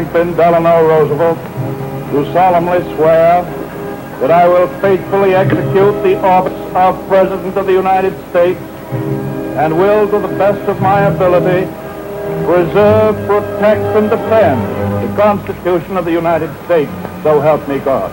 Franklin Delano Roosevelt, do solemnly swear that I will faithfully execute the office of President of the United States and will, to the best of my ability, preserve, protect, and defend the Constitution of the United States. So help me God.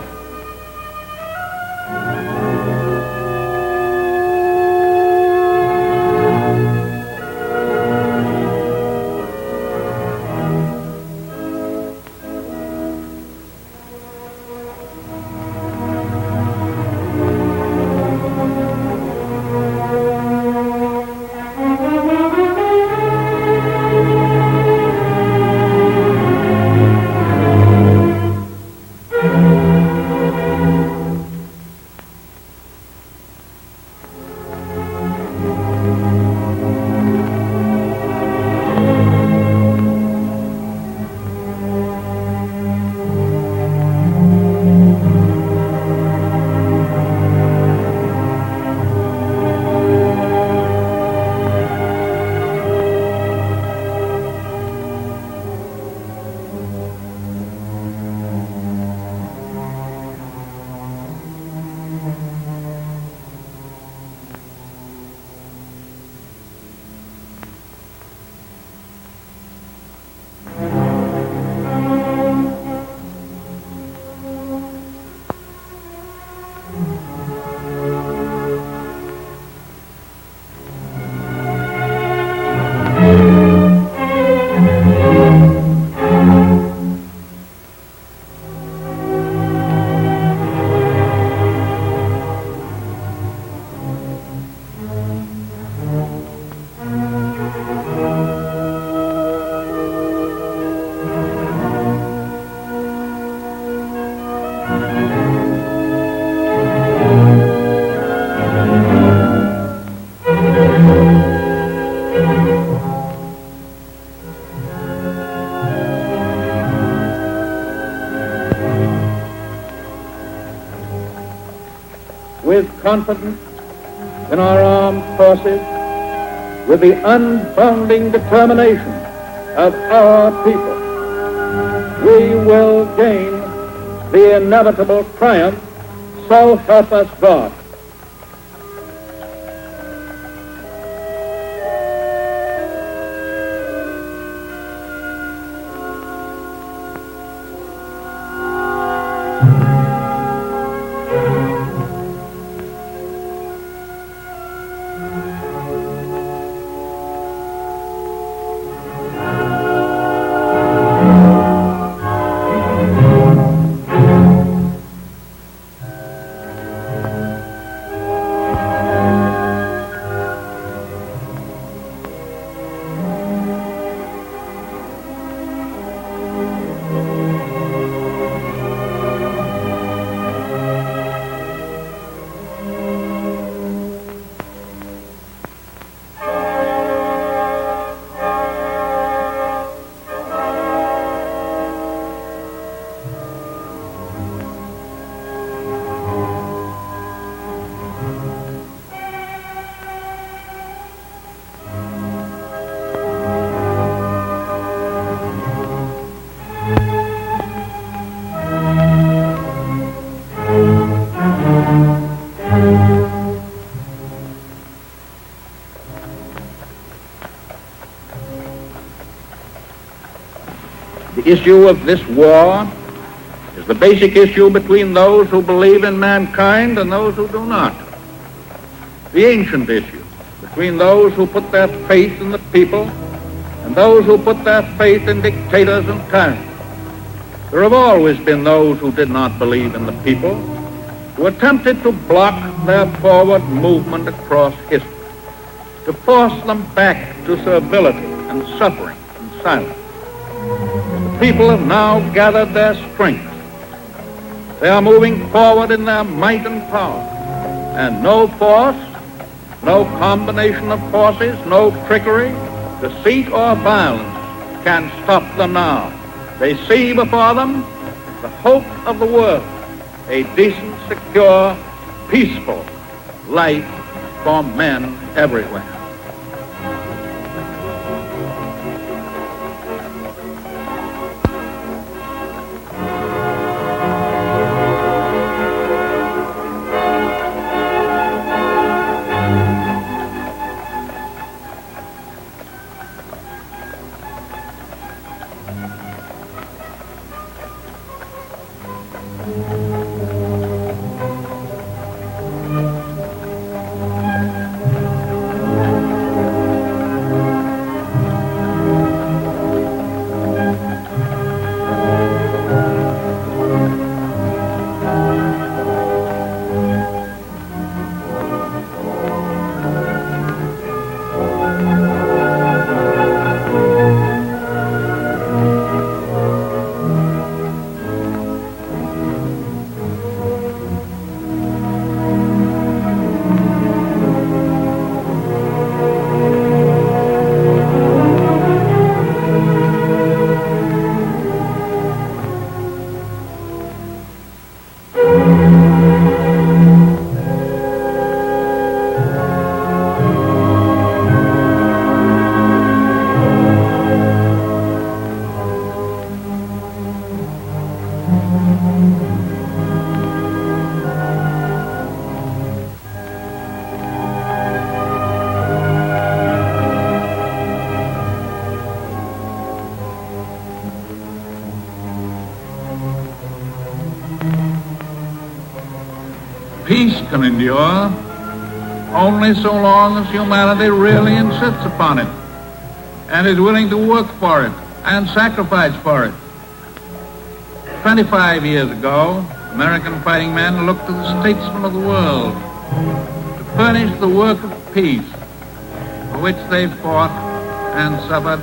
With confidence in our armed forces, with the unbounding determination of our people, we will gain the inevitable triumph, so help us God. The issue of this war is the basic issue between those who believe in mankind and those who do not. The ancient issue between those who put their faith in the people and those who put their faith in dictators and tyrants. There have always been those who did not believe in the people, who attempted to block their forward movement across history, to force them back to servility and suffering and silence. The people have now gathered their strength. They are moving forward in their might and power, and no force, no combination of forces, no trickery, deceit, or violence can stop them now. They see before them the hope of the world, a decent, secure, peaceful life for men everywhere. Peace can endure only so long as humanity really insists upon it and is willing to work for it and sacrifice for it. 25 years ago, American fighting men looked to the statesmen of the world to furnish the work of peace for which they fought and suffered.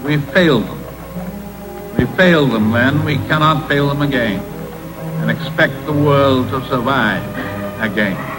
We failed them. We failed them then. We cannot fail them again and expect the world to survive again.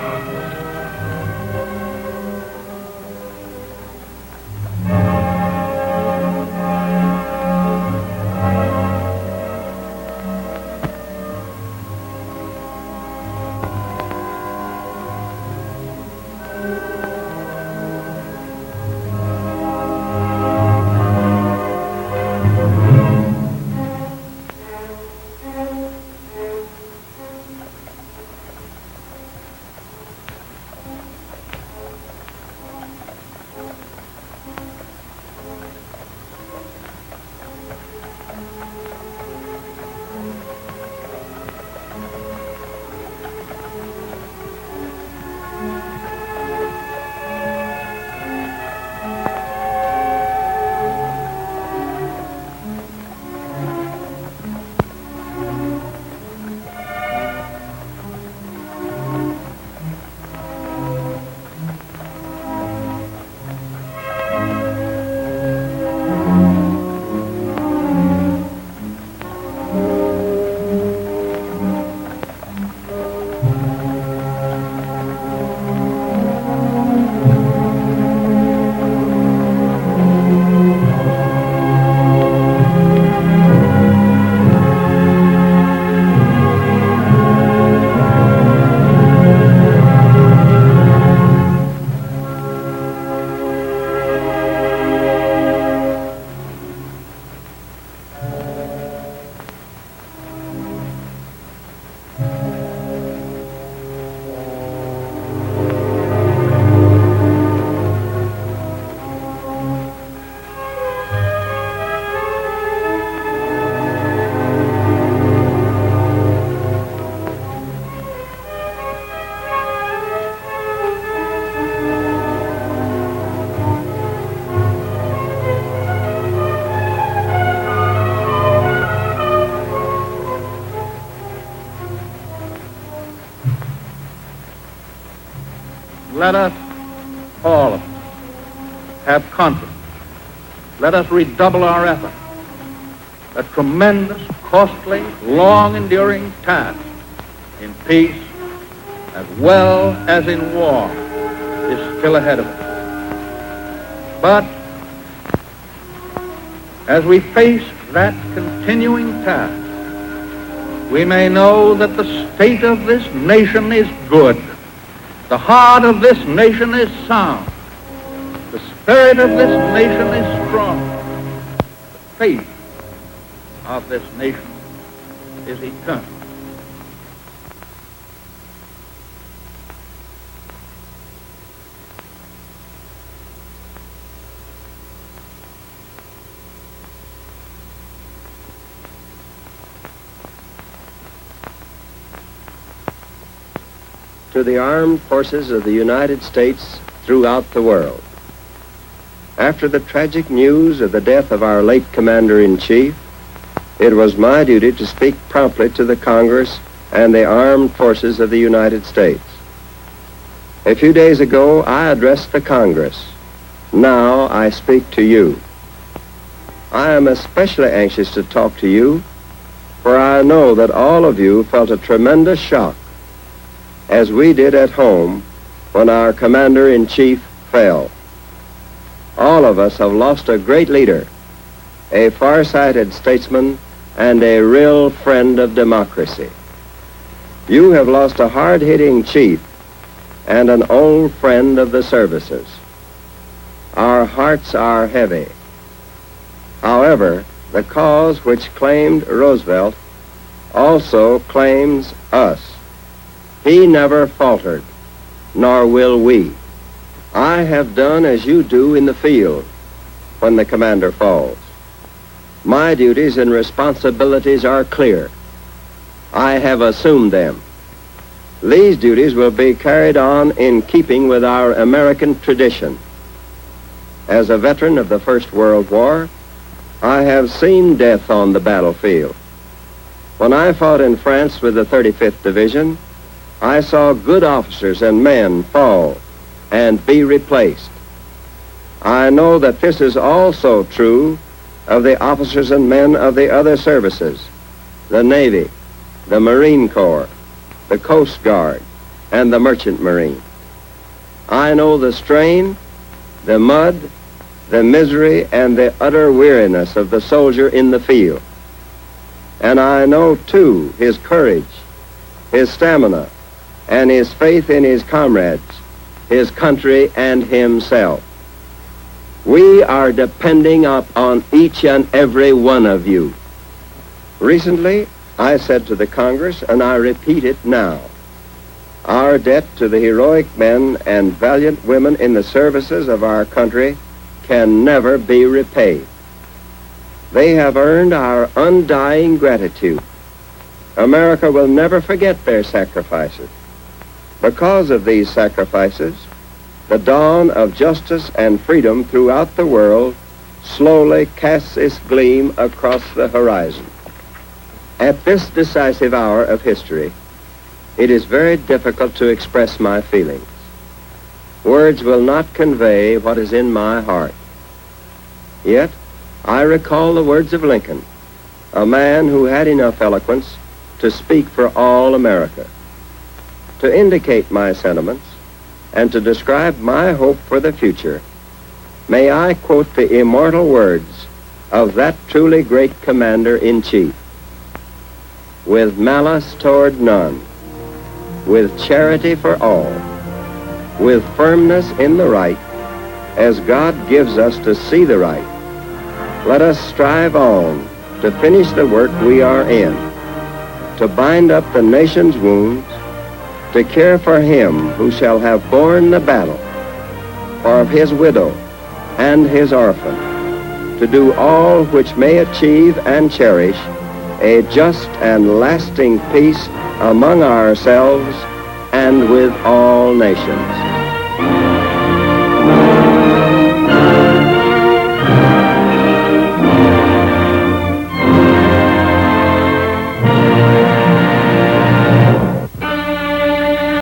Let us, all of us, have confidence. Let us redouble our effort. A tremendous, costly, long-enduring task in peace as well as in war is still ahead of us. But as we face that continuing task, we may know that the state of this nation is good. The heart of this nation is sound. The spirit of this nation is strong. The faith of this nation is eternal. To the armed forces of the United States throughout the world. After the tragic news of the death of our late Commander-in-Chief, it was my duty to speak promptly to the Congress and the armed forces of the United States. A few days ago, I addressed the Congress. Now I speak to you. I am especially anxious to talk to you, for I know that all of you felt a tremendous shock as we did at home when our Commander-in-Chief fell. All of us have lost a great leader, a far-sighted statesman, and a real friend of democracy. You have lost a hard-hitting chief and an old friend of the services. Our hearts are heavy. However, the cause which claimed Roosevelt also claims us. He never faltered, nor will we. I have done as you do in the field when the commander falls. My duties and responsibilities are clear. I have assumed them. These duties will be carried on in keeping with our American tradition. As a veteran of the First World War, I have seen death on the battlefield. When I fought in France with the 35th Division, I saw good officers and men fall and be replaced. I know that this is also true of the officers and men of the other services, the Navy, the Marine Corps, the Coast Guard, and the Merchant Marine. I know the strain, the mud, the misery, and the utter weariness of the soldier in the field. And I know, too, his courage, his stamina, and his faith in his comrades, his country, and himself. We are depending upon each and every one of you. Recently, I said to the Congress, and I repeat it now, our debt to the heroic men and valiant women in the services of our country can never be repaid. They have earned our undying gratitude. America will never forget their sacrifices. Because of these sacrifices, the dawn of justice and freedom throughout the world slowly casts its gleam across the horizon. At this decisive hour of history, it is very difficult to express my feelings. Words will not convey what is in my heart. Yet, I recall the words of Lincoln, a man who had enough eloquence to speak for all America. To indicate my sentiments and to describe my hope for the future, may I quote the immortal words of that truly great commander-in-chief. With malice toward none, with charity for all, with firmness in the right, as God gives us to see the right, let us strive on to finish the work we are in, to bind up the nation's wounds, to care for him who shall have borne the battle, for his widow and his orphan, to do all which may achieve and cherish a just and lasting peace among ourselves and with all nations.